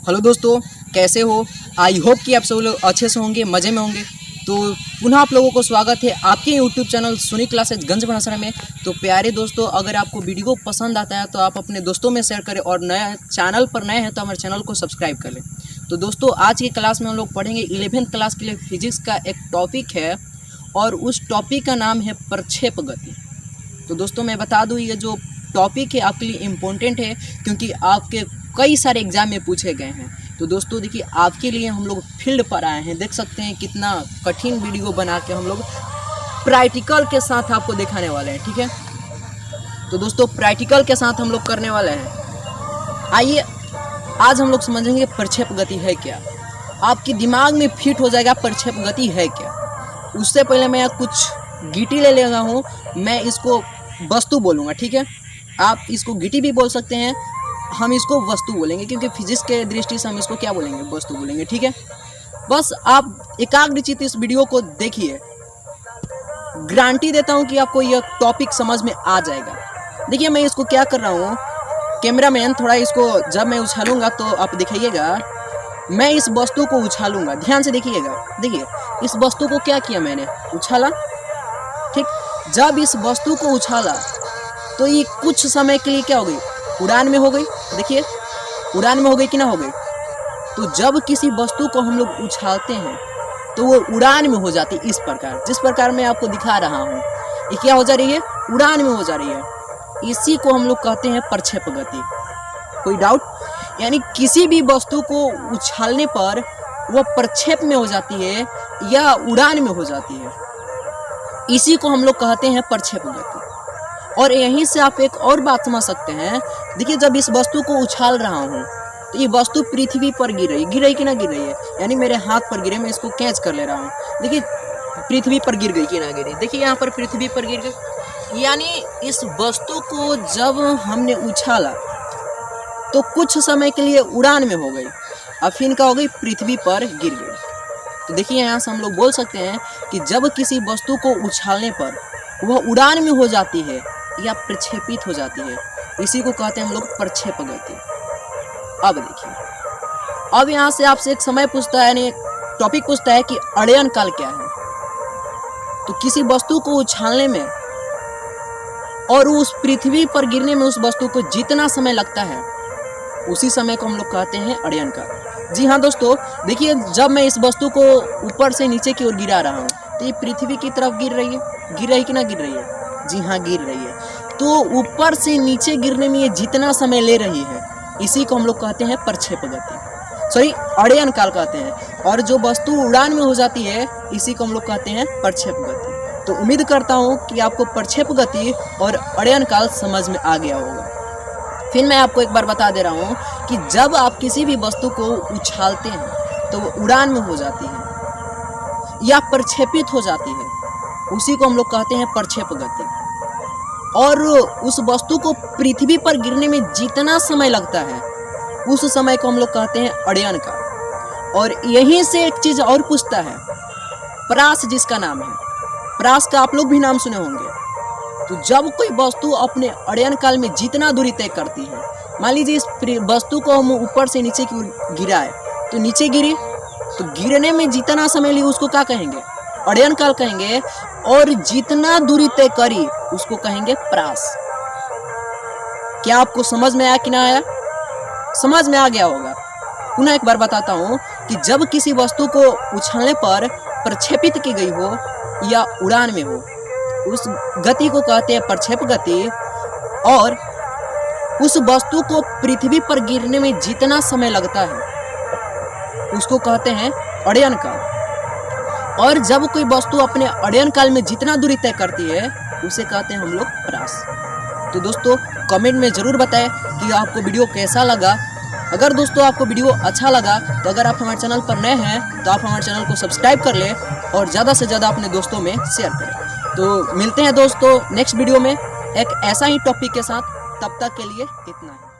Hello दोस्तों, कैसे हो? आई होप कि आप सब लोग अच्छे से होंगे, मज़े में होंगे। तो पुनः आप लोगों को स्वागत है आपके यूट्यूब चैनल सुनी क्लासेज गंज बनासरा में। तो प्यारे दोस्तों, अगर आपको वीडियो पसंद आता है तो आप अपने दोस्तों में शेयर करें और नया चैनल पर नए हैं तो हमारे चैनल को सब्सक्राइब कर लें। तो दोस्तों, आज की क्लास में हम लोग पढ़ेंगे 11th क्लास के लिए फिजिक्स का एक टॉपिक है और उस टॉपिक का नाम है प्रक्षेप गति। तो दोस्तों, मैं बता दूँ, ये जो टॉपिक है आपके लिए इम्पोर्टेंट है क्योंकि आपके कई सारे एग्जाम में पूछे गए हैं। तो दोस्तों देखिए, आपके लिए हम लोग फील्ड पर आए हैं। देख सकते हैं कितना कठिन वीडियो बना के हम लोग प्रैक्टिकल के साथ आपको दिखाने वाले हैं, ठीक है। तो दोस्तों, प्रैक्टिकल के साथ हम लोग करने वाले हैं। आइए आज हम लोग समझेंगे प्रक्षेप गति है क्या। आपके दिमाग में फिट हो जाएगा प्रक्षेप गति है क्या। उससे पहले मैं कुछ गिटी ले लेगा हूँ, मैं इसको वस्तु बोलूँगा, ठीक है। आप इसको गिटी भी बोल सकते हैं, हम इसको वस्तु बोलेंगे क्योंकि फिजिक्स के दृष्टि से हम इसको क्या बोलेंगे, वस्तु बोलेंगे, ठीक है। बस आप एकाग्रचित्त इस वीडियो को देखिए, गारंटी देता हूँ कि आपको यह टॉपिक समझ में आ जाएगा। देखिए, मैं इसको क्या कर रहा हूँ, कैमरामैन थोड़ा इसको जब मैं उछालूंगा तो आप दिखाइएगा, मैं इस वस्तु को उछालूंगा, ध्यान से देखिएगा। देखिए, इस वस्तु को क्या किया मैंने, उछाला, ठीक। जब इस वस्तु को उछाला तो ये कुछ समय के लिए क्या हो गई, उड़ान में हो गई। देखिए, उड़ान में हो गई कि ना हो गई। तो जब किसी वस्तु को हम लोग उछालते हैं तो वो उड़ान में हो जाती है, इस प्रकार, जिस प्रकार मैं आपको दिखा रहा हूँ। ये क्या हो जा रही है, उड़ान में हो जा रही है। इसी को हम लोग कहते हैं प्रक्षेप गति। कोई डाउट? यानी किसी भी वस्तु को उछालने पर वह प्रक्षेप में हो जाती है या उड़ान में हो जाती है। इसी को हम लोग कहते हैं प्रक्षेप गति। और यहीं से आप एक और बात समझ सकते हैं। देखिए, जब इस वस्तु को उछाल रहा हूँ तो ये वस्तु पृथ्वी पर गिर रही कि ना गिर रही है, यानी मेरे हाथ पर गिरे, मैं इसको कैच कर ले रहा हूँ। देखिए, पृथ्वी पर गिर गई कि ना गिरी। देखिए, यहाँ पर पृथ्वी पर गिर गई, यानी इस वस्तु को जब हमने उछाला तो कुछ समय के लिए उड़ान में हो गई, अब फिर क्या हो गई, पृथ्वी पर गिर गई। तो देखिए, यहाँ से हम लोग बोल सकते हैं कि जब किसी वस्तु को उछालने पर वह उड़ान में हो जाती है या प्रक्षेपित हो जाती है, इसी को कहते हैं हम लोग प्रक्षेप गति। अब देखिए, अब यहाँ से आपसे एक समय पूछता है, यानी एक टॉपिक पूछता है कि अध्ययन काल क्या है। तो किसी वस्तु को उछालने में और उस पृथ्वी पर गिरने में उस वस्तु को जितना समय लगता है, उसी समय को हम लोग कहते हैं अध्ययन काल। जी हाँ दोस्तों, देखिए, जब मैं इस वस्तु को ऊपर से नीचे की ओर गिरा रहा हूँ तो ये पृथ्वी की तरफ गिर रही है कि ना गिर रही है? जी हाँ, गिर रही है। तो ऊपर से नीचे गिरने में ये जितना समय ले रही है, इसी को हम लोग कहते हैं प्रक्षेप गति, सॉरी अध्ययन काल कहते हैं। और जो वस्तु उड़ान में हो जाती है, इसी को हम लोग कहते हैं प्रक्षेप गति। तो उम्मीद करता हूँ कि आपको प्रक्षेप गति और अध्ययन काल समझ में आ गया होगा। फिर मैं आपको एक बार बता दे रहा हूँ कि जब आप किसी भी वस्तु को उछालते हैं तो वो उड़ान में हो जाती है या प्रक्षेपित हो जाती है, उसी को हम लोग कहते हैं प्रक्षेप गति। और उस वस्तु को पृथ्वी पर गिरने में जितना समय लगता है, उस समय को हम लोग कहते हैं अध्ययन काल। और यहीं से एक चीज और पूछता है, परास जिसका नाम है, परास का आप लोग भी नाम सुने होंगे। तो जब कोई वस्तु अपने अध्ययन काल में जितना दूरी तय करती है, मान लीजिए इस वस्तु को हम ऊपर से नीचे की ओर गिराए, तो नीचे गिरी, तो गिरने में जितना समय लिए उसको क्या कहेंगे, अध्ययन काल कहेंगे। और जितना दूरी तय करी उसको कहेंगे परास। क्या आपको समझ में आया कि ना आया? समझ में आ गया होगा। पुनः एक बार बताता हूँ कि जब किसी वस्तु को उछालने पर प्रक्षेपित की गई हो या उड़ान में हो, उस गति को कहते हैं प्रक्षेप गति। और उस वस्तु को पृथ्वी पर गिरने में जितना समय लगता है, उसको कहते हैं अध्ययन काल। और जब कोई वस्तु अपने अध्ययन काल में जितना दूरी तय करती है, उसे कहते हैं हम लोग परास। तो दोस्तों, कमेंट में ज़रूर बताएं कि आपको वीडियो कैसा लगा। अगर दोस्तों आपको वीडियो अच्छा लगा तो अगर आप हमारे चैनल पर नए हैं तो आप हमारे चैनल को सब्सक्राइब कर लें और ज़्यादा से ज़्यादा अपने दोस्तों में शेयर करें। तो मिलते हैं दोस्तों नेक्स्ट वीडियो में एक ऐसा ही टॉपिक के साथ। तब तक के लिए इतना ही।